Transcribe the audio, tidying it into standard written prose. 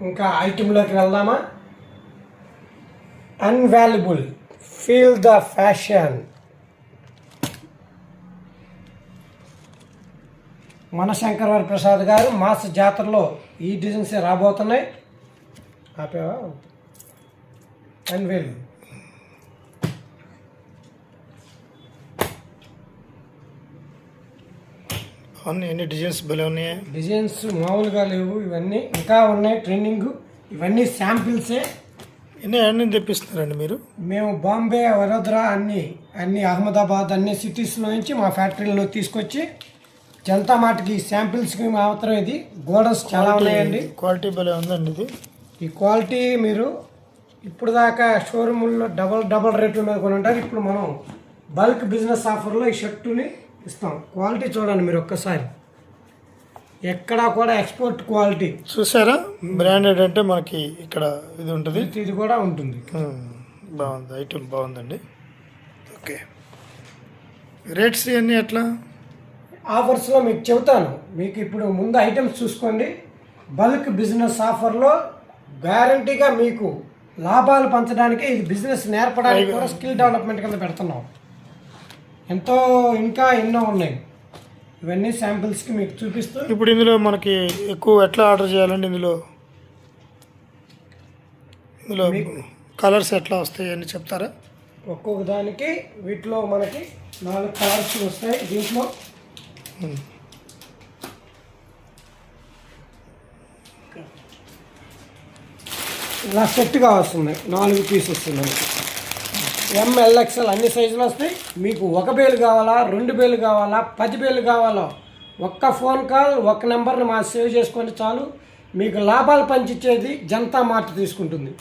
ఇంకా ఐటెంలోకి వెళ్దామా? Unvaluable, feel the fashion. మన శంకరవర ప్రసాద్ గారు మాస జాతరలో ఈ డిజైన్స్ రాబోతున్నాయి. ఆపేవా? అన్వాల్యుబుల్ ఎన్ని డిజైన్స్ భలే ఉన్నాయి. డిజైన్స్ మామూలుగా లేవు, ఇవన్నీ ఇంకా ఉన్నాయి ట్రెండింగ్. ఇవన్నీ శాంపిల్సే. అన్నీ తెప్పిస్తున్నారండి మీరు? మేము బాంబే, వడోదరా అన్ని అహ్మదాబాద్ అన్ని సిటీస్లో నుంచి మా ఫ్యాక్టరీలో తీసుకొచ్చి జనతా మార్ట్కి శాంపిల్స్కి మాత్రం ఇది గోడౌన్స్ చాలా ఉన్నాయండి. క్వాలిటీ భలే ఉందండి ఇది. ఈ క్వాలిటీ మీరు ఇప్పుడు దాకా షోరూముల్లో డబల్ రేట్ల మీద కొని ఉంటారు. ఇప్పుడు మనం బల్క్ బిజినెస్ ఆఫర్లో ఈ షర్టుని ఇస్తాం. క్వాలిటీ చూడండి మీరు ఒక్కసారి, ఎక్కడా కూడా ఎక్స్పోర్ట్ క్వాలిటీ. చూసారా? బ్రాండెడ్ అంటే మనకి ఇక్కడ ఇది ఉంటుంది, ఇది కూడా ఉంటుంది. బాగుంది, ఐటమ్ బాగుందండి. ఓకే, రేట్స్ ఇవన్నీ ఎట్లా? ఆఫర్స్లో మీకు చెబుతాను. మీకు ఇప్పుడు ముందు ఐటమ్స్ చూసుకోండి. బల్క్ బిజినెస్ ఆఫర్లో గ్యారంటీగా మీకు లాభాలు పంచడానికి, ఇది బిజినెస్ నేర్పడానికి కూడా స్కిల్ డెవలప్మెంట్ కింద పెడుతున్నాం. ఎంతో ఇంకా ఎన్నో ఉన్నాయి. ఇవన్నీ శాంపిల్స్కి మీకు చూపిస్తూ. ఇప్పుడు ఇందులో మనకి ఎక్కువ ఎట్లా ఆర్డర్ చేయాలండి? ఇందులో కలర్స్ ఎట్లా వస్తాయి అని చెప్తారా? ఒక్కొక్క దానికి వీటిలో మనకి 4 కలర్స్ వస్తాయి. దీంట్లో ఇలా సెట్గా వస్తుంది, 4 పీస్ వస్తుంది మనకి. MLXL అన్ని సైజులు వస్తాయి. మీకు 1 బేలు కావాలా, 2 బేలు కావాలా, 10 బేలు కావాలా, ఒక్క ఫోన్ కాల్, ఒక్క నెంబర్ని మా సేవ్ చేసుకొని చాలు. మీకు లాభాలు పంచిచ్చేది జనతా మార్ట్ తీసుకుంటుంది.